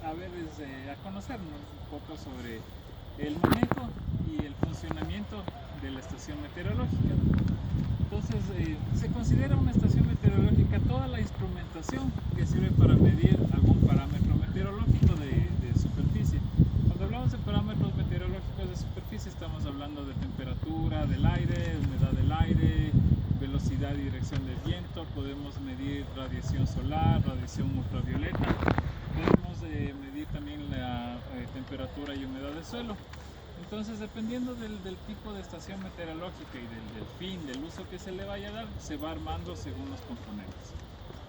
a ver es a conocernos un poco sobre el manejo y el funcionamiento de la estación meteorológica. Entonces, se considera una estación meteorológica toda la instrumentación que sirve para medir algún parámetro meteorológico de superficie. Cuando hablamos de parámetros meteorológicos de superficie, estamos hablando de temperatura del aire, humedad del aire, velocidad y dirección del viento. Podemos medir radiación solar, radiación ultravioleta. Podemos medir también la temperatura y humedad del suelo. Entonces, dependiendo del tipo de estación meteorológica y del fin, del uso que se le vaya a dar, se va armando según los componentes.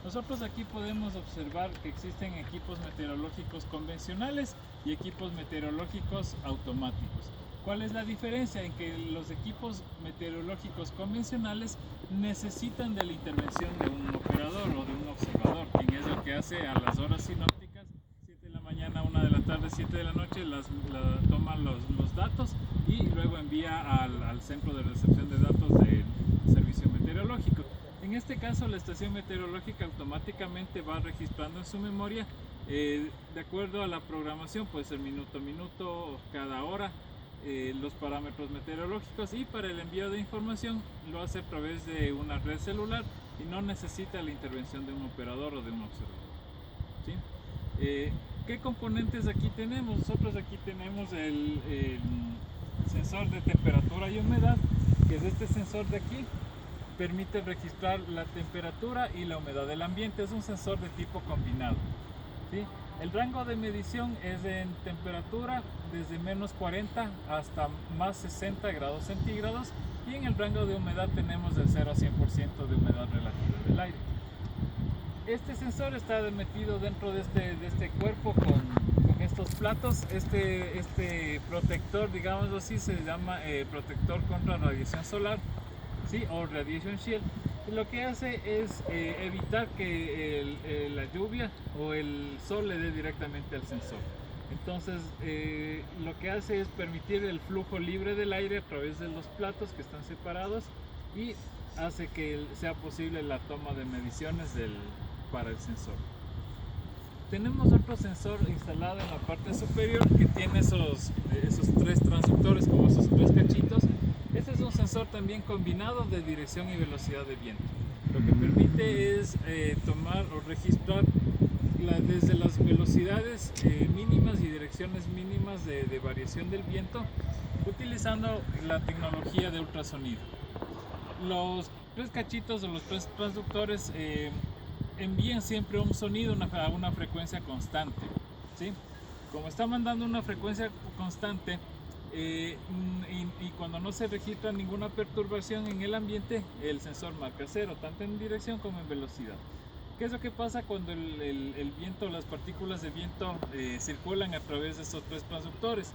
Nosotros aquí podemos observar que existen equipos meteorológicos convencionales y equipos meteorológicos automáticos. ¿Cuál es la diferencia? En que los equipos meteorológicos convencionales necesitan de la intervención de un operador o de un observador, quien es el que hace a las horas sinópticas, 7 de la mañana, 1 de la tarde, 7 de la noche, toma los datos y luego envía al centro de recepción de datos del servicio meteorológico. En este caso, la estación meteorológica automáticamente va registrando en su memoria, de acuerdo a la programación, puede ser minuto a minuto, cada hora, los parámetros meteorológicos, y para el envío de información lo hace a través de una red celular y no necesita la intervención de un operador o de un observador. ¿Sí? ¿Qué componentes aquí tenemos? Nosotros aquí tenemos el sensor de temperatura y humedad, que es este sensor de aquí. Permite registrar la temperatura y la humedad del ambiente. Es un sensor de tipo combinado. ¿Sí? El rango de medición es en temperatura desde menos 40 hasta más 60 grados centígrados, y en el rango de humedad tenemos del 0 a 100% de humedad relativa del aire. Este sensor está metido dentro de este cuerpo con estos platos. Este protector, digamos así, se llama protector contra radiación solar, ¿sí? O radiation shield. Y lo que hace es evitar que la lluvia o el sol le dé directamente al sensor. Entonces, lo que hace es permitir el flujo libre del aire a través de los platos que están separados, y hace que sea posible la toma de mediciones para el sensor. Tenemos otro sensor instalado en la parte superior que tiene esos tres transductores, como esos tres cachitos. Este es un sensor también combinado de dirección y velocidad de viento. Lo que permite es tomar o registrar desde las velocidades mínimas y direcciones mínimas de variación del viento, utilizando la tecnología de ultrasonido. Los tres cachitos o los tres transductores envían siempre un sonido a una frecuencia constante, ¿sí? Como está mandando una frecuencia constante, y cuando no se registra ninguna perturbación en el ambiente, el sensor marca cero, tanto en dirección como en velocidad. ¿Qué es lo que pasa cuando el viento, las partículas de viento circulan a través de estos tres transductores?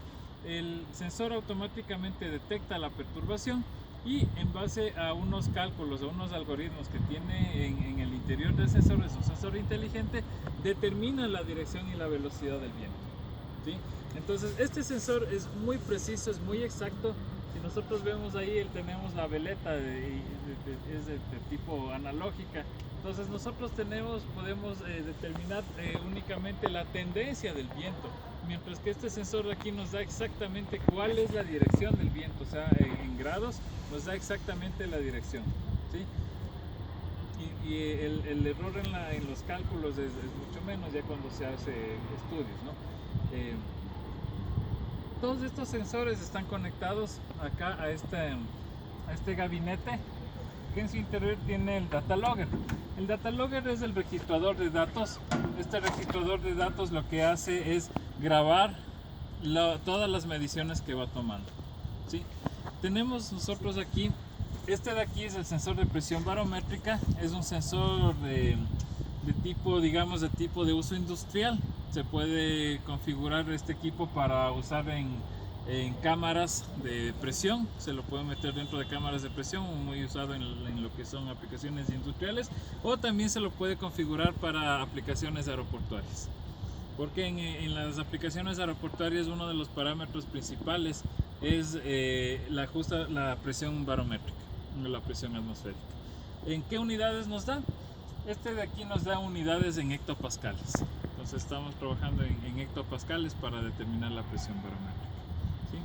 El sensor automáticamente detecta la perturbación y, en base a unos cálculos, a unos algoritmos que tiene en el interior del sensor, es un sensor inteligente, determina la dirección y la velocidad del viento, ¿sí? Entonces, este sensor es muy preciso, es muy exacto. Si nosotros vemos ahí, tenemos la veleta, es de tipo analógica. Entonces, nosotros podemos determinar únicamente la tendencia del viento, mientras que este sensor de aquí nos da exactamente cuál es la dirección del viento, o sea, en grados nos da exactamente la dirección, ¿sí? Y el error en los cálculos es mucho menos ya cuando se hace estudios, ¿no? Todos estos sensores están conectados acá a este gabinete, que en su interior tiene el data logger. El data logger es el registrador de datos. Este registrador de datos lo que hace es grabar todas las mediciones que va tomando, ¿sí? Tenemos nosotros aquí, este de aquí es el sensor de presión barométrica. Es un sensor de tipo, digamos, de tipo de uso industrial. Se puede configurar este equipo para usar en cámaras de presión. Se lo puede meter dentro de cámaras de presión, muy usado en lo que son aplicaciones industriales, o también se lo puede configurar para aplicaciones aeroportuarias, porque en las aplicaciones aeroportuarias uno de los parámetros principales es la presión barométrica, la presión atmosférica. ¿En qué unidades nos da? Este de aquí nos da unidades en hectopascales. Entonces estamos trabajando en hectopascales para determinar la presión barométrica. ¿Sí?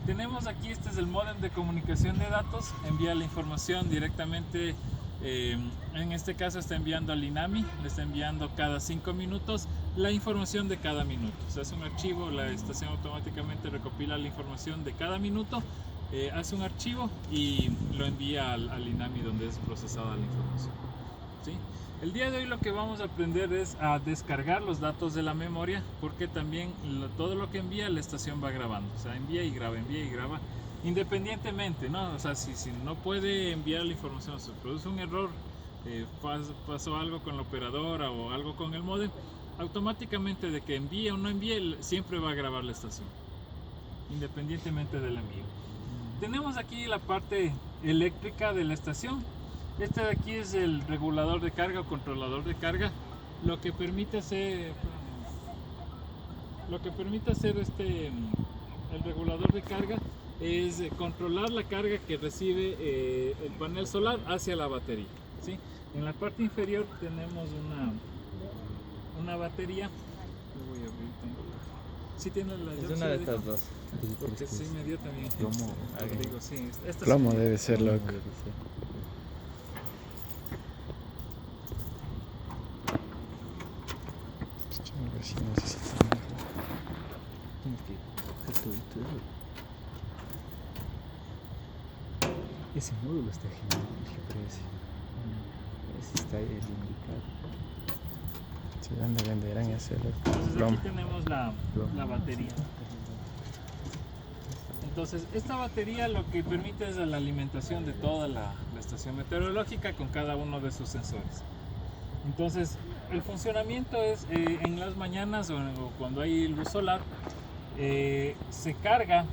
Tenemos aquí, este es el módem de comunicación de datos, envía la información directamente, en este caso está enviando al INAMI, le está enviando cada 5 minutos la información de cada minuto. Se hace un archivo, la estación automáticamente recopila la información de cada minuto, hace un archivo y lo envía al INAMI donde es procesada la información. ¿Sí? El día de hoy lo que vamos a aprender es a descargar los datos de la memoria, porque también todo lo que envía la estación va grabando, o sea, envía y graba, independientemente, ¿no? O sea, si no puede enviar la información, se produce un error, pasó algo con la operadora o algo con el módem, automáticamente de que envíe o no envíe, siempre va a grabar la estación, independientemente del envío. Tenemos aquí la parte eléctrica de la estación. Este de aquí es el regulador de carga o controlador de carga. Lo que permite hacer el regulador de carga es controlar la carga que recibe el panel solar hacia la batería. ¿Sí? En la parte inferior tenemos una batería. Lo voy a abrir, sí tiene la es una de estas dos. Porque sí me dio también plomo. Digo, sí, esta Plomo sí, debe ser, loco. Sí necesito. Tienes que hacer todo eso. Ese módulo está genial, ¿qué parece? Ese está el indicado. Sí, ¿dónde venderán ese, loco? Entonces Plomo. aquí tenemos la batería. Entonces esta batería lo que permite es la alimentación de toda la estación meteorológica con cada uno de sus sensores. Entonces el funcionamiento es en las mañanas o cuando hay luz solar, se carga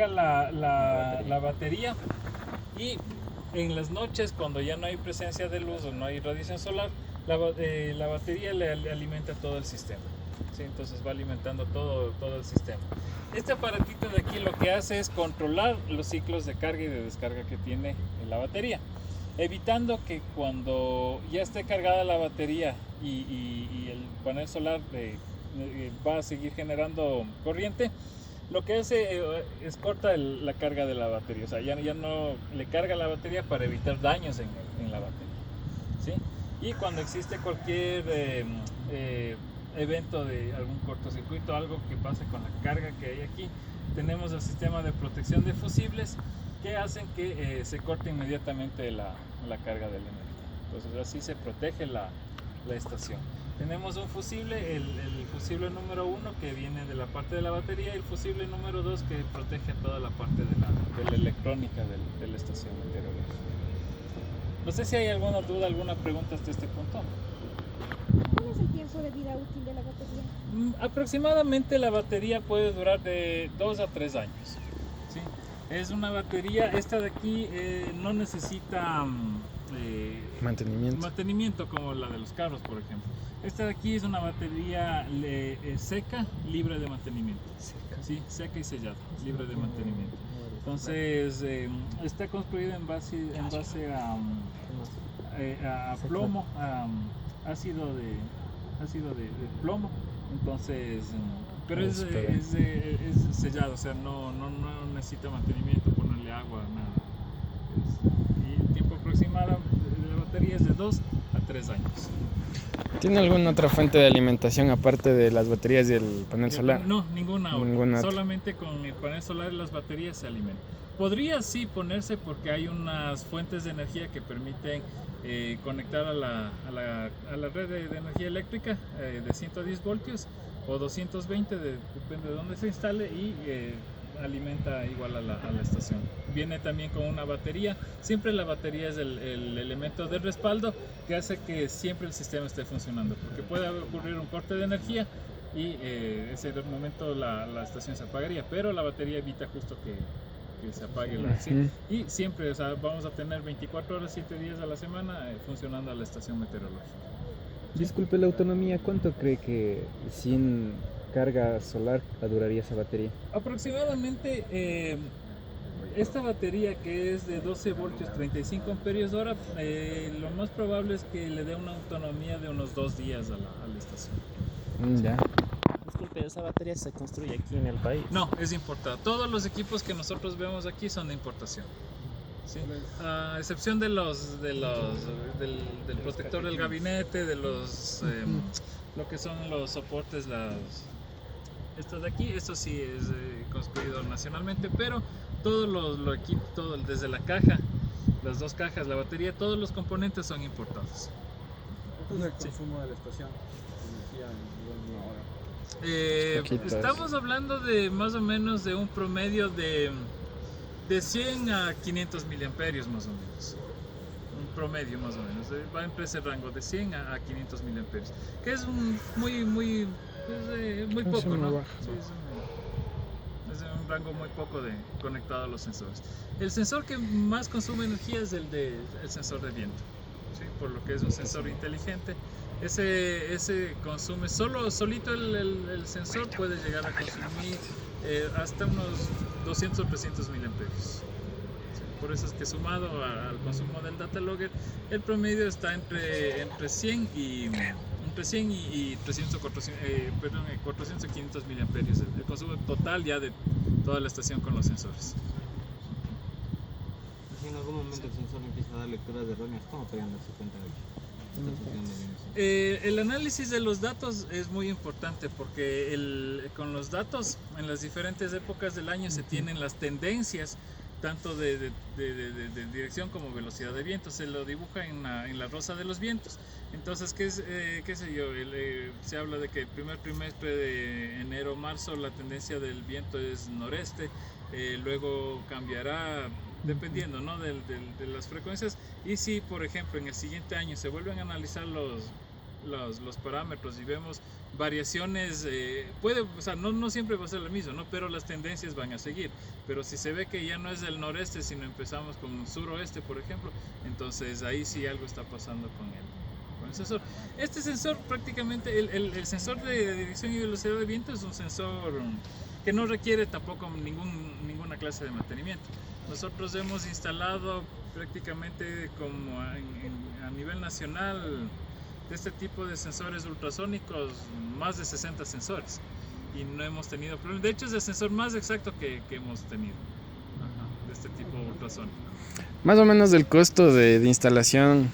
la batería, y en las noches cuando ya no hay presencia de luz o no hay radiación solar, la batería le alimenta todo el sistema. ¿Sí? Entonces va alimentando todo el sistema. Este aparatito de aquí lo que hace es controlar los ciclos de carga y de descarga que tiene la batería, evitando que cuando ya esté cargada la batería y el panel solar va a seguir generando corriente, lo que hace es corta la carga de la batería, o sea, ya no le carga la batería para evitar daños en la batería. ¿Sí? Y cuando existe cualquier evento de algún cortocircuito, algo que pase con la carga que hay aquí, tenemos el sistema de protección de fusibles que hacen que se corte inmediatamente la carga de la energía. Entonces así se protege la estación. Tenemos un fusible, el fusible número 1 que viene de la parte de la batería, y el fusible número 2 que protege toda la parte de la electrónica de la estación meteorológica. No sé si hay alguna duda, alguna pregunta hasta este punto. ¿Cuál es el tiempo de vida útil de la batería? Aproximadamente la batería puede durar de 2 a 3 años. ¿Sí? Es una batería, esta de aquí no necesita mantenimiento como la de los carros, por ejemplo. Esta de aquí es una batería seca, libre de mantenimiento. Sí, seca y sellada, libre de mantenimiento. Entonces está construida en base a plomo, ácido de plomo. Entonces, pero es sellado, o sea, no necesita mantenimiento, ponerle agua, nada. Y el tiempo aproximado de la batería es de 2 a 3 años. ¿Tiene alguna otra fuente de alimentación aparte de las baterías y el panel solar? No, ninguna Ninguna otra. otra. Solamente con el panel solar y las baterías se alimentan. Podría sí ponerse porque hay unas fuentes de energía que permiten conectar a la red de energía eléctrica de 110 voltios o 220, depende de dónde se instale, y alimenta igual a la estación. Viene también con una batería. Siempre la batería es el elemento de respaldo que hace que siempre el sistema esté funcionando, porque puede ocurrir un corte de energía y ese momento la estación se apagaría, pero la batería evita justo que se apague ¿sí? Y siempre, o sea, vamos a tener 24 horas, 7 días a la semana funcionando la estación meteorológica. Disculpe, la autonomía, ¿cuánto cree que sin carga solar duraría esa batería? Aproximadamente esta batería, que es de 12 voltios 35 amperios hora, lo más probable es que le dé una autonomía de unos 2 días a la estación. Ya. Disculpe, ¿esa batería se construye aquí en el país? No, es importado. Todos los equipos que nosotros vemos aquí son de importación. ¿Sí? A excepción del protector del gabinete, de lo que son los soportes, estos de aquí, esto sí es construido nacionalmente, pero todos los equipos, desde la caja, las dos cajas, la batería, todos los componentes son importados. ¿Cuánto es el consumo de la estación de energía en una hora? Poquitas. Estamos hablando de más o menos de un promedio de 100 a 500 miliamperios más o menos. Un promedio más o menos. Va entre ese rango de 100 a 500 miliamperios. Que es muy poco, ¿no? Sí, es un rango muy poco conectado a los sensores. El sensor que más consume energía es el sensor de viento. ¿Sí? Por lo que es un sensor inteligente. Ese consume solito el sensor puede llegar a consumir hasta unos 200 o 300 miliamperios. Por eso es que sumado al consumo del data logger, el promedio está entre 100 y 300 o 400 y 500 miliamperios, el consumo total ya de toda la estación con los sensores. Si en algún momento el sensor empieza a dar lecturas erróneas, ¿cómo podrían darse cuenta de esta estación de evidencia? El análisis de los datos es muy importante porque con los datos en las diferentes épocas del año se tienen las tendencias tanto de dirección como velocidad de viento, se lo dibuja en la rosa de los vientos. Entonces, qué sé yo, se habla de que el primer trimestre de enero-marzo la tendencia del viento es noreste, luego cambiará dependiendo, ¿no? de las frecuencias, y si por ejemplo en el siguiente año se vuelven a analizar los parámetros y vemos variaciones, o sea, no siempre va a ser lo mismo, ¿no? Pero las tendencias van a seguir. Pero si se ve que ya no es del noreste, sino empezamos con un suroeste, por ejemplo, entonces ahí sí algo está pasando con el sensor. Este sensor prácticamente, el sensor de dirección y velocidad de viento es un sensor que no requiere tampoco ninguna clase de mantenimiento. Nosotros hemos instalado prácticamente como a nivel nacional de este tipo de sensores ultrasónicos, más de 60 sensores, y no hemos tenido problemas. De hecho es el sensor más exacto que hemos tenido. Ajá, de este tipo ultrasónico. Más o menos del costo de instalación.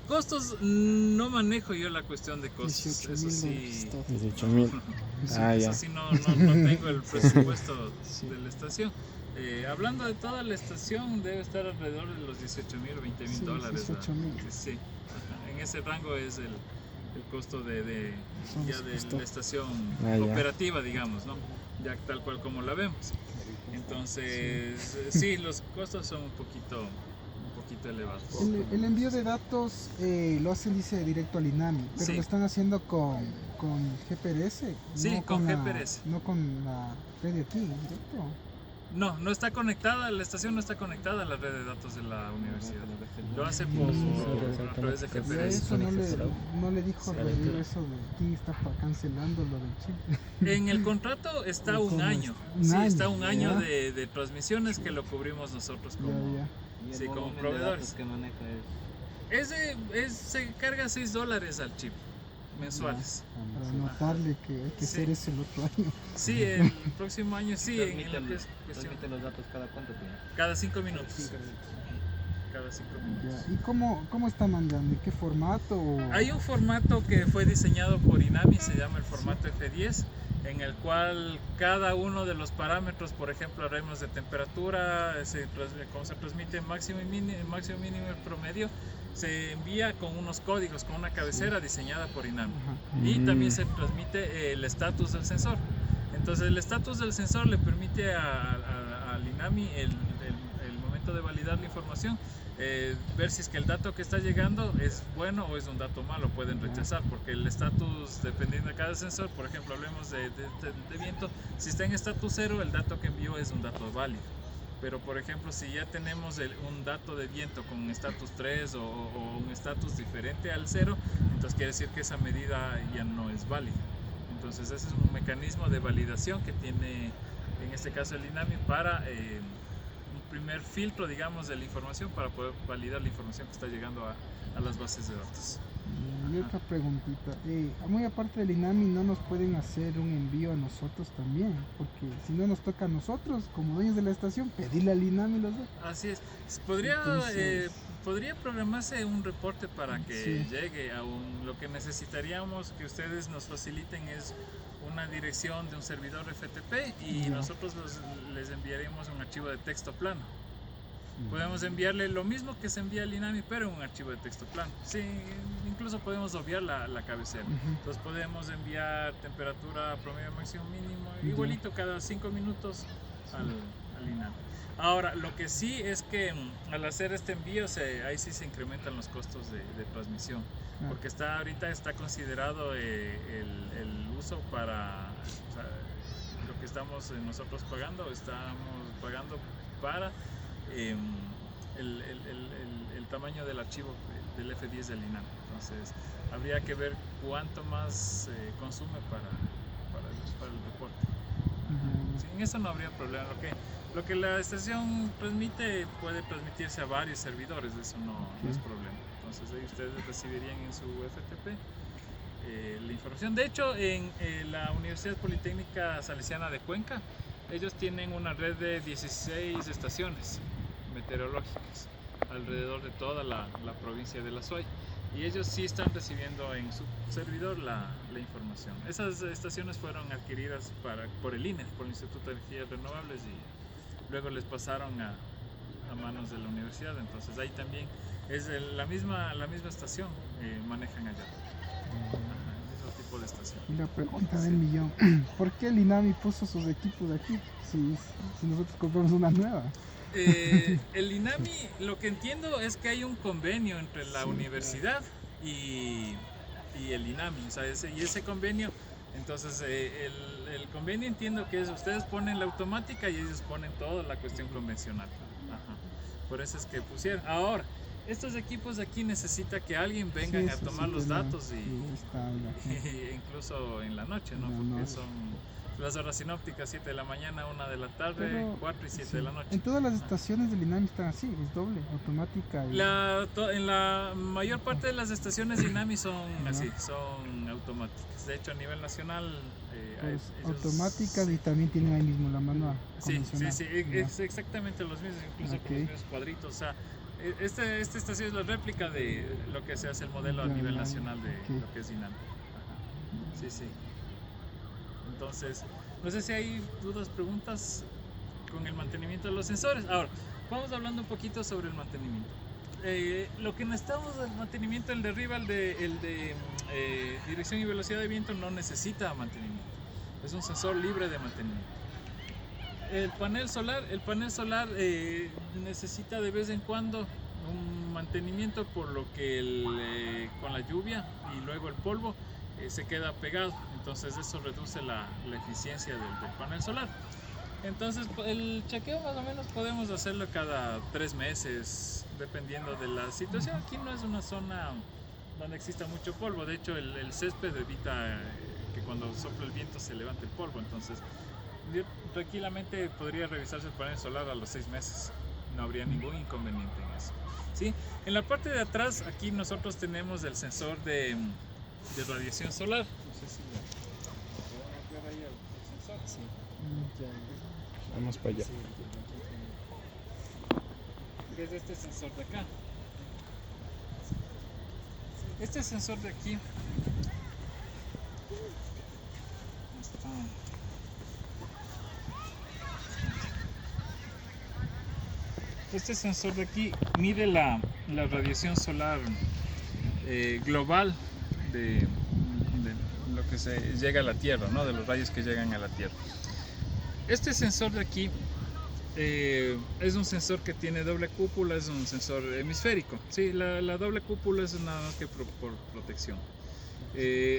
Costos, no manejo yo la cuestión de costos, eso sí. 18,000. Ah, ya. Eso sí, no tengo el presupuesto de la estación. Hablando de toda la estación, debe estar alrededor de los 18,000 o 20,000 dólares. 18,000. Sí. Ajá. En ese rango es el costo de la estación Ya. operativa, digamos, ¿no? Ya tal cual como la vemos. Entonces, sí, los costos son un poquito elevados. El envío de datos lo hacen, dice, directo al INAMI, pero Sí. lo están haciendo con GPRS. Sí, no con la- GPRS. no con la red de aquí, directo. No está conectada, la estación no está conectada a la red de datos de la universidad. Lo hace a través de Y a GPRS. eso no le dijo a Rodrigo eso de aquí está cancelando lo del chip. En el contrato está ¿O un cómo año. es? Sí, Un está año, un año ya. de transmisiones que lo cubrimos nosotros como. Ya. Y el Sí, como volumen de proveedores. datos que maneja es... Se carga $6 al chip mensuales. Para anotarle que hay que Sí. hacer eso el otro año. Sí, el próximo año sí, en lo que es cuestión. Transmite los datos cada cuánto tiempo. Cada 5 minutos. Cada 5 minutos. Ya. ¿Y cómo está mandando? ¿En qué formato? Hay un formato que fue diseñado por INAMI, se llama el formato F10, en el cual cada uno de los parámetros, por ejemplo, haremos de temperatura, cómo se transmite máximo y mínimo y promedio, se envía con unos códigos, con una cabecera diseñada por INAMI. Ajá. Y también se transmite el estatus del sensor. Entonces el estatus del sensor le permite al INAMI el momento de validar la información, ver si es que el dato que está llegando es bueno o es un dato malo, pueden rechazar, porque el estatus, dependiendo de cada sensor, por ejemplo, hablemos de viento, si está en estatus 0, el dato que envió es un dato válido. Pero por ejemplo, si ya tenemos un dato de viento con estatus 3 o un estatus diferente al 0, entonces quiere decir que esa medida ya no es válida. Entonces ese es un mecanismo de validación que tiene, en este caso el INAMI, para un primer filtro, digamos, de la información para poder validar la información que está llegando a las bases de datos. Y otra preguntita, muy aparte del INAMI, ¿no nos pueden hacer un envío a nosotros también? Porque si no nos toca a nosotros, como dueños de la estación, pedirle al INAMI los datos. Así es. Podría, Entonces- podría programarse un reporte para que Sí. llegue a un... Lo que necesitaríamos que ustedes nos faciliten es una dirección de un servidor FTP y Ya. nosotros les enviaremos un archivo de texto plano. Podemos enviarle lo mismo que se envía al INAMI, pero en un archivo de texto plano. Sí, incluso podemos obviar la cabecera. Ujú. Entonces podemos enviar temperatura promedio máximo mínimo, Ya. igualito cada 5 minutos al INAMI. Ahora, lo que sí es que al hacer este envío, ahí sí se incrementan los costos de transmisión. Ah. Porque ahorita está considerado el uso para, o sea, lo que estamos nosotros pagando, estamos pagando para el tamaño del archivo del F10 del INAMI. Entonces, habría que ver cuánto más consume para el reporte. Ya. Sí, en eso no habría problema. Lo que la estación transmite puede transmitirse a varios servidores, eso no es problema. Entonces ahí ustedes recibirían en su FTP la información. De hecho, en la Universidad Politécnica Salesiana de Cuenca, ellos tienen una red de 16 estaciones meteorológicas alrededor de toda la provincia de La Suay. Y ellos sí están recibiendo en su servidor la información. Esas estaciones fueron adquiridas por el INE, por el Instituto de Energías Renovables, y luego les pasaron a manos de la universidad. Entonces ahí también es la misma estación, manejan allá. El mismo tipo de estación. Y la pregunta del millón, ¿por qué el INAMI puso sus equipos aquí si nosotros compramos una nueva? El INAMI, lo que entiendo es que hay un convenio entre la Sí, universidad y el INAMI, o sea, ese convenio, entonces el convenio entiendo que es, ustedes ponen la automática y ellos ponen toda la cuestión convencional. Ajá. Por eso es que pusieron. Ahora, estos equipos de aquí necesita que alguien venga Sí, a eso tomar sí los tenemos. datos Sí, está bien. incluso en la noche, ¿no? En la Porque noche. son las horas sinópticas, 7 de la mañana, 1 de la tarde, Pero, 4 y 7 sí. de la noche. En todas las estaciones del INAMI están así, es doble, automática. Y... En la mayor parte de las estaciones Dinami son Ajá. así, son automáticas. De hecho, a nivel nacional, pues, ellos- automáticas y también tienen ahí mismo la manual. Sí, convencional. sí, Ya. es exactamente los mismos, incluso con Ok. los mismos cuadritos. O sea, esta estación es la réplica de lo que se hace el modelo a Ya, nivel ya, nacional de ok. lo que es Dinami. Ajá. Sí, sí. Entonces, no sé si hay dudas, preguntas con el mantenimiento de los sensores. Ahora, vamos hablando un poquito sobre el mantenimiento. Lo que necesitamos del mantenimiento, el de arriba, el de dirección y velocidad de viento, no necesita mantenimiento. Es un sensor libre de mantenimiento. El panel solar necesita de vez en cuando un mantenimiento, por lo que con la lluvia y luego el polvo se queda pegado. Entonces eso reduce la eficiencia del panel solar. Entonces el chequeo más o menos podemos hacerlo cada 3 meses, dependiendo de la situación. Aquí no es una zona donde exista mucho polvo. De hecho, el césped evita que cuando sopla el viento se levante el polvo. Entonces, tranquilamente podría revisarse el panel solar a los 6 meses. No habría ningún inconveniente en eso. ¿Sí? En la parte de atrás, aquí nosotros tenemos el sensor de radiación solar. No sé si pueden ver ahí el sensor. Sí. Vamos para allá. Que es este sensor de acá. Este sensor de aquí está. Este sensor de aquí mide la radiación solar global de lo que se llega a la Tierra, ¿no? De los rayos que llegan a la Tierra. Este sensor de aquí es un sensor que tiene doble cúpula, es un sensor hemisférico. Sí, la doble cúpula es nada más que por protección.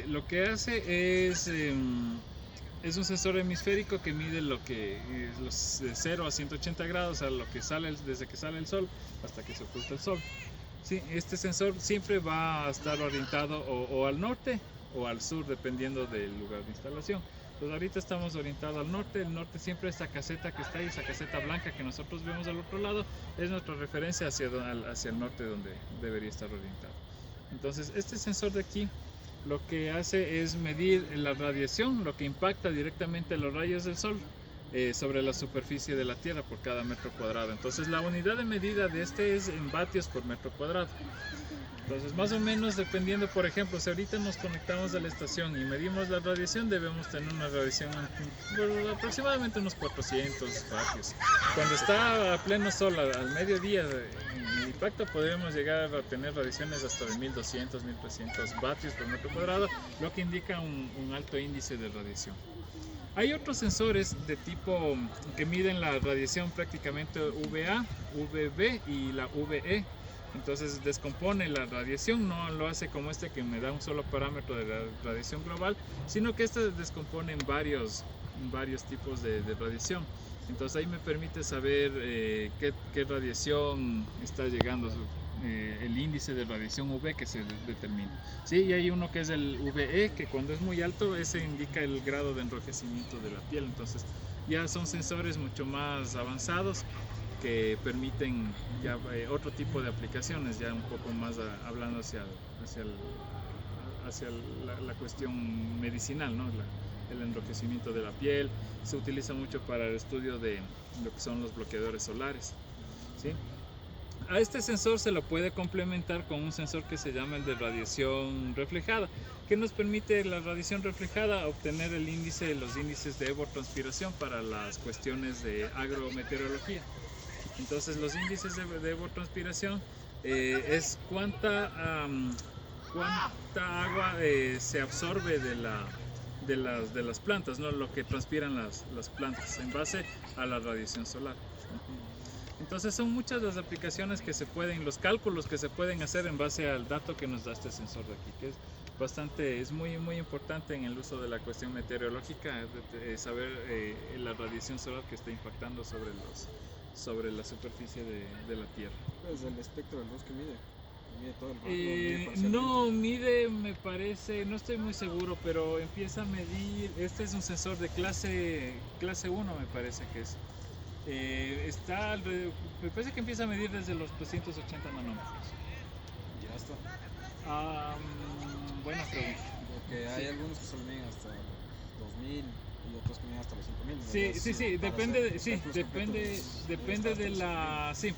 Lo que hace es un sensor hemisférico que mide lo que de 0 a 180 grados, o sea, lo que sale desde que sale el sol hasta que se oculta el sol. Sí, este sensor siempre va a estar orientado o al norte o al sur, dependiendo del lugar de instalación. Entonces ahorita estamos orientados al norte. El norte siempre, esta caseta que está ahí, esa caseta blanca que nosotros vemos al otro lado, es nuestra referencia hacia el norte, donde debería estar orientado. Entonces este sensor de aquí lo que hace es medir la radiación, lo que impacta directamente los rayos del sol sobre la superficie de la Tierra por cada metro cuadrado. Entonces la unidad de medida de este es en vatios por metro cuadrado. Entonces más o menos dependiendo, por ejemplo, si ahorita nos conectamos a la estación y medimos la radiación, debemos tener una radiación de aproximadamente unos 400 vatios. Cuando está a pleno sol, al mediodía, en el impacto podremos llegar a tener radiaciones hasta de 1200, 1300 vatios por metro cuadrado, lo que indica un alto índice de radiación. Hay otros sensores de tipo que miden la radiación prácticamente UVA, UVB y la UVE. Entonces descompone la radiación, no lo hace como este que me da un solo parámetro de la radiación global, sino que este descompone en varios tipos de radiación. Entonces ahí me permite saber qué radiación está llegando, el índice de radiación UV que se determina. Sí, y hay uno que es el VE, que cuando es muy alto, ese indica el grado de enrojecimiento de la piel. Entonces ya son sensores mucho más avanzados que permiten ya otro tipo de aplicaciones, ya un poco más hablando hacia la cuestión medicinal, ¿no? El enrojecimiento de la piel. Se utiliza mucho para el estudio de lo que son los bloqueadores solares, ¿sí? A este sensor se lo puede complementar con un sensor que se llama el de radiación reflejada, que nos permite la radiación reflejada obtener los índices de evapotranspiración para las cuestiones de agrometeorología. Entonces los índices de evapotranspiración es cuánta agua se absorbe de las plantas, ¿no? Lo que transpiran las plantas en base a la radiación solar. Entonces son muchas las aplicaciones que se pueden, los cálculos que se pueden hacer en base al dato que nos da este sensor de aquí, que es muy importante en el uso de la cuestión meteorológica, saber la radiación solar que está impactando sobre la superficie de la Tierra. Es el espectro de luz que mide todo el rango, mide parcialmente. No mide, me parece, no estoy muy seguro, pero empieza a medir. Este es un sensor de clase 1, me parece que es. Me parece que empieza a medir desde los 280 nanómetros. Ya está. Buena pregunta. Porque hay algunos que solo miden hasta 2000 y otros que miden hasta los 5000. Sí, depende de la. Sí,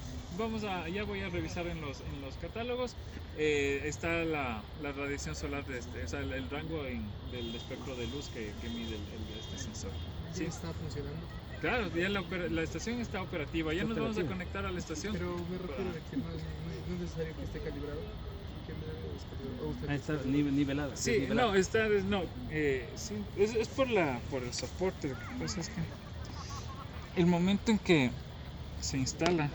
ya voy a revisar en los catálogos. Está la radiación solar o sea, el rango del espectro de luz que mide este sensor. ¿Sí está funcionando? Claro, ya la estación está operativa, ya nos vamos a conectar a la estación. Pero me refiero a que no es necesario que esté calibrado. Que no es calibrado. Está nivelada. Sí, sí, es por el soporte. Lo que pasa es que el momento en que se instala,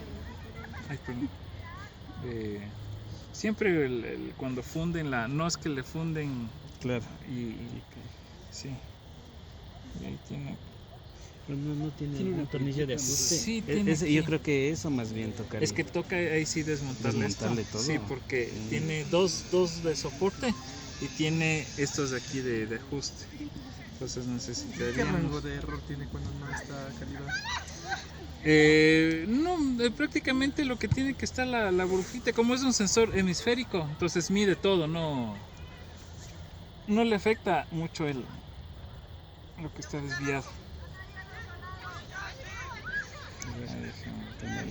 siempre cuando funden no es que le funden, Claro. sí, y ahí tiene. No tiene un tornillo de ajuste. Sí, tiene Yo creo que eso más bien tocaría. Es que toca ahí sí desmontarle todo. Sí, porque tiene dos de soporte y tiene estos de aquí de ajuste. Entonces necesitaríamos. ¿Qué rango de error tiene cuando no está calibrado? Prácticamente lo que tiene que estar la burbujita, como es un sensor hemisférico, entonces mide todo, no le afecta mucho lo que está desviado.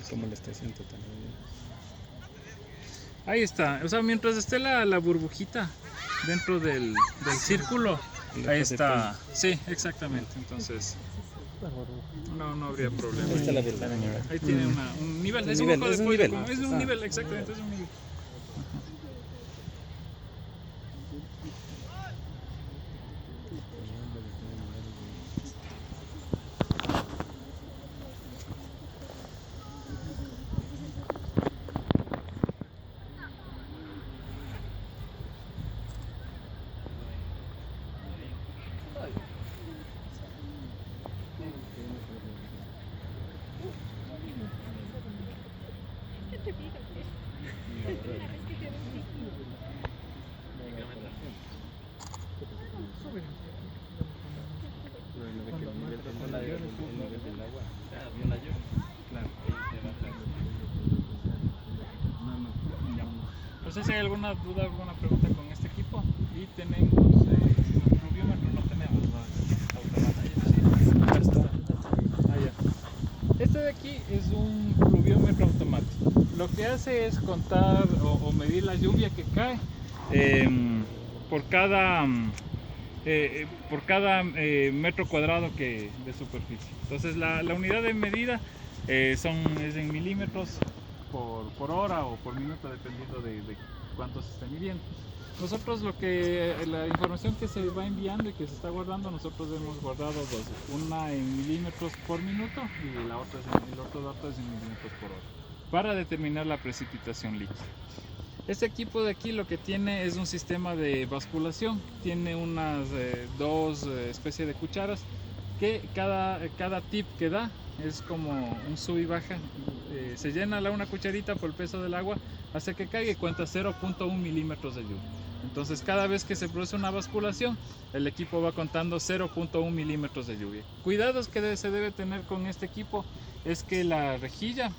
Como la estación totalmente. Ahí está, o sea, mientras esté la burbujita dentro del círculo, ahí está. Sí, exactamente, entonces no habría problema. Ahí está la verdad. Ahí tiene un nivel, es un nivel, exactamente, es un nivel. O No sé si hay alguna duda, alguna pregunta con este equipo. Y tenemos pluviómetro, no tenemos, ¿no? Ya está. Ah, ya. Este de aquí es un pluviómetro automático. Lo que hace es contar o medir la lluvia que cae por cada metro cuadrado de superficie. Entonces la unidad de medida es en milímetros por hora o por minuto, dependiendo de cuánto se esté midiendo. Nosotros la información que se va enviando y que se está guardando, nosotros hemos guardado dos, una en milímetros por minuto y el otro dato es en milímetros por hora, para determinar la precipitación líquida. Este equipo de aquí lo que tiene es un sistema de basculación, tiene unas dos especies de cucharas que cada tip que da es como un sub y baja. Se llena una cucharita por el peso del agua, hace que caiga y cuenta 0.1 milímetros de lluvia. Entonces cada vez que se produce una basculación, el equipo va contando 0.1 milímetros de lluvia. Cuidados que se debe tener con este equipo es que la rejilla,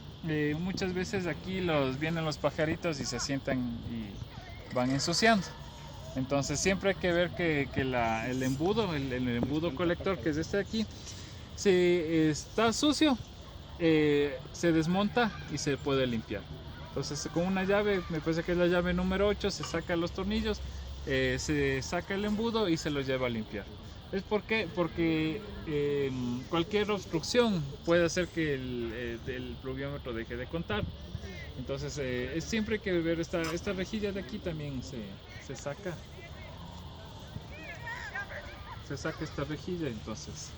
muchas veces aquí vienen los pajaritos y se sientan y van ensuciando. Entonces siempre hay que ver que el embudo colector, que es este de aquí, si está sucio, se desmonta y se puede limpiar. Entonces con una llave, me parece que es la llave número 8, se sacan los tornillos, se saca el embudo y se lo lleva a limpiar. ¿Es por qué? Porque cualquier obstrucción puede hacer que el pluviómetro deje de contar. Entonces siempre hay que ver esta rejilla de aquí, también se saca. Se saca esta rejilla, entonces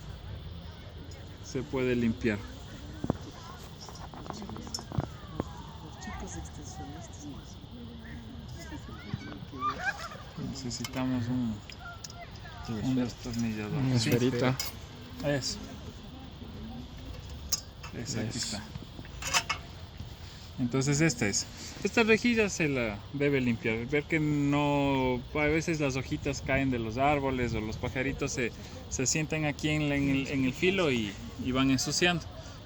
se puede limpiar. Necesitamos un destornillador. Una esferita. Eso. Aquí está. Entonces esta rejilla se la debe limpiar. Ver que a veces las hojitas caen de los árboles o los pajaritos se sientan aquí en el filo y van ensuciando.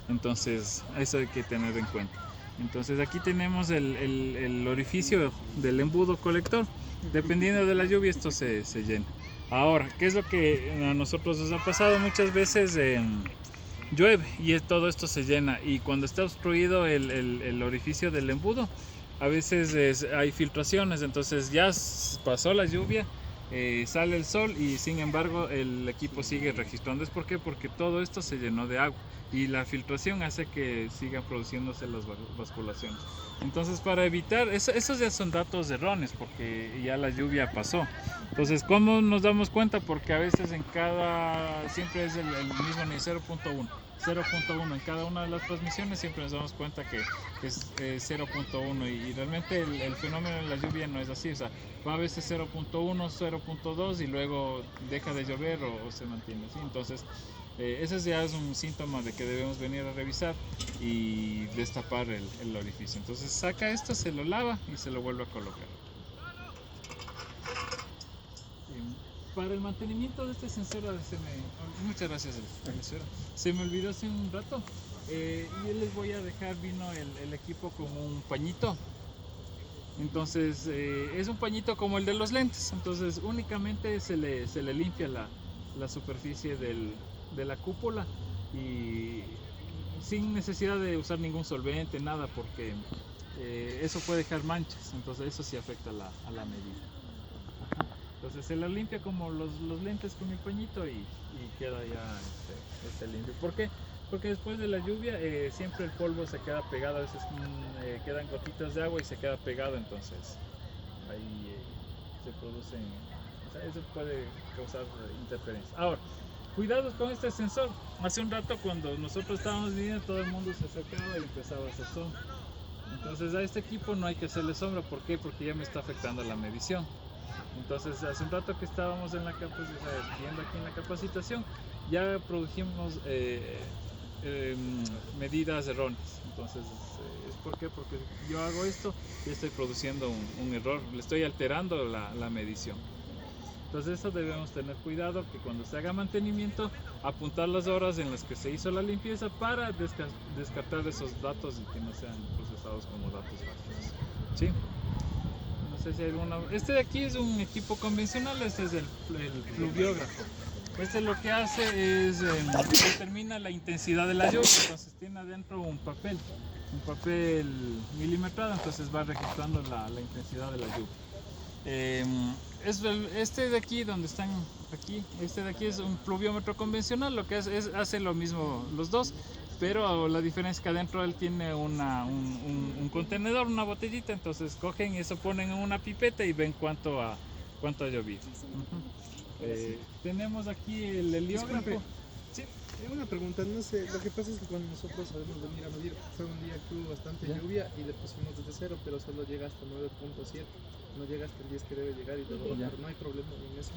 Entonces eso hay que tener en cuenta. Entonces aquí tenemos el orificio del embudo colector. Dependiendo de la lluvia esto se llena. Ahora, ¿qué es lo que a nosotros nos ha pasado? Muchas veces llueve y todo esto se llena, y cuando está obstruido el orificio del embudo, a veces hay filtraciones. Entonces ya pasó la lluvia, sale el sol y sin embargo el equipo sigue registrando. ¿Es por qué? Porque todo esto se llenó de agua y la filtración hace que sigan produciéndose las basculaciones. Entonces, para evitar, esos ya son datos erróneos porque ya la lluvia pasó. Entonces, ¿cómo nos damos cuenta? Porque a veces siempre es el mismo nivel, 0.1 en cada una de las transmisiones, siempre nos damos cuenta que es 0.1 y realmente el fenómeno de la lluvia no es así. O sea, va a veces 0.1, 0.2 y luego deja de llover o se mantiene así. Entonces, ese ya es un síntoma de que debemos venir a revisar y destapar el orificio. Entonces saca esto, se lo lava y se lo vuelve a colocar. Para el mantenimiento de este sensor, muchas gracias, se me olvidó hace un rato, y les voy a dejar, vino el equipo con un pañito. Entonces es un pañito como el de los lentes. Entonces únicamente se le limpia la superficie de la cúpula y sin necesidad de usar ningún solvente, nada, porque eso puede dejar manchas. Entonces eso sí afecta a la medida. Entonces se la limpia como los lentes con el pañito y queda ya limpio. ¿Por qué? Porque después de la lluvia siempre el polvo se queda pegado, a veces quedan gotitas de agua y se queda pegado, entonces ahí se producen, o sea, eso puede causar interferencia. Ahora, cuidados con este sensor. Hace un rato cuando nosotros estábamos viendo, todo el mundo se acercaba y empezaba a hacer sombra. Entonces a este equipo no hay que hacerle sombra. ¿Por qué? Porque ya me está afectando la medición. Entonces hace un rato que estábamos viendo aquí en la capacitación, ya produjimos medidas erróneas. Entonces ¿es por qué? Porque yo hago esto y estoy produciendo un error, le estoy alterando la medición. Entonces eso debemos tener cuidado, que cuando se haga mantenimiento, apuntar las horas en las que se hizo la limpieza para descartar esos datos y que no sean procesados como datos falsos. ¿Sí? sé si hay alguna. Este de aquí es un equipo convencional, este es el pluviógrafo. Este lo que hace es determina la intensidad de la lluvia, entonces tiene adentro un papel milimetrado, entonces va registrando la intensidad de la lluvia. Este de aquí, donde están aquí, este de aquí es un pluviómetro convencional, lo que hace lo mismo los dos, pero la diferencia es que adentro él tiene un contenedor, una botellita, entonces cogen y eso ponen en una pipeta y ven cuánto ha llovido. Tenemos aquí el heliógrafo. Disculpe. Sí. Una pregunta, no sé, lo que pasa es que cuando nosotros sabemos venir a medir, fue un día que hubo bastante lluvia y le pusimos desde 0, pero solo llega hasta 9.7, no llega hasta el 10 que debe llegar y luego bajar, no hay problema en eso.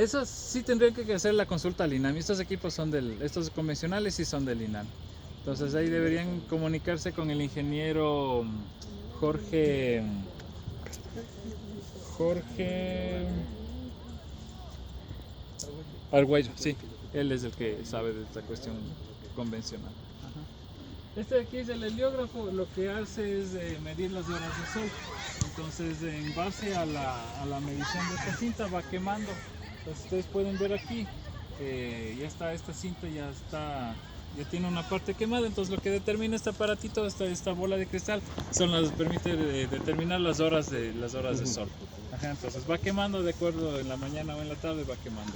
Eso sí tendrían que hacer la consulta al INAMI. Estos equipos estos convencionales sí son del INAMI. Entonces ahí deberían comunicarse con el ingeniero Jorge Argüello, sí. Él es el que sabe de esta cuestión convencional. Este de aquí es el heliógrafo, lo que hace es medir las horas de sol. Entonces, en base a la medición de esta cinta va quemando. Entonces, ustedes pueden ver aquí, ya está esta cinta, ya tiene una parte quemada. Entonces, lo que determina este aparatito, esta bola de cristal, permite determinar las horas de sol. Ajá, entonces va quemando de acuerdo en la mañana o en la tarde, va quemando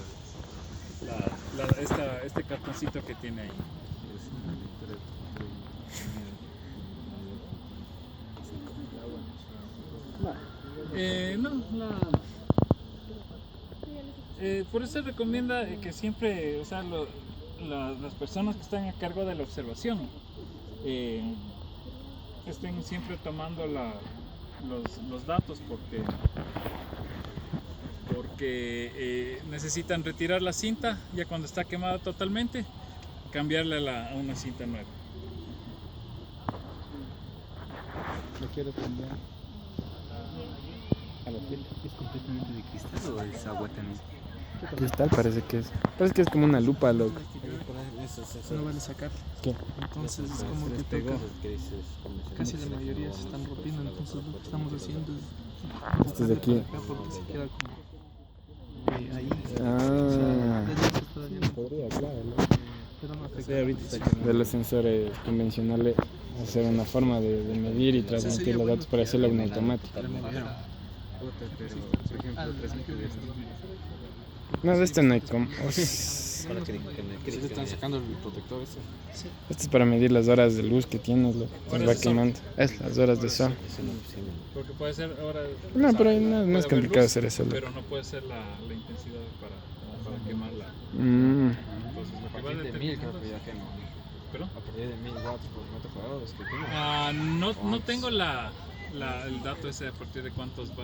este cartoncito que tiene ahí. Por eso se recomienda que siempre, o sea, las personas que están a cargo de la observación estén siempre tomando los datos porque necesitan retirar la cinta ya cuando está quemada totalmente, cambiarla a una cinta nueva. ¿Lo quiero cambiar? A la piel. ¿Es completamente de cristal o es agua también? Cristal parece que es. Parece que es como una lupa, loco. No vale sacar. ¿Qué? Entonces es como que toca. Casi la mayoría se están rompiendo, entonces lo que estamos haciendo es Este de aquí. acá porque se queda como ahí. Ah, Podría, claro, pero no afecta. de los sensores convencionales, hacer una forma de medir y transmitir los datos para hacerlo en automático. Pero, por ejemplo, transmite de esto. No, de este no hay como. Para que se están sacando el protector ese. Este es para medir las horas de luz que tienes, loco. Horas Va de sol. quemando. Es las horas de sol. Porque puede ser ahora. No, pero ahí no puede es haber complicado luz, hacer eso, loco. pero no puede ser la intensidad para quemarla. Mm. Entonces, lo A que va partir de 1000 creo determinando. que ya quema. ¿Perdón? A partir de 1000 watts por metro cuadrado es que quema. No tengo el dato ese a partir de cuántos watts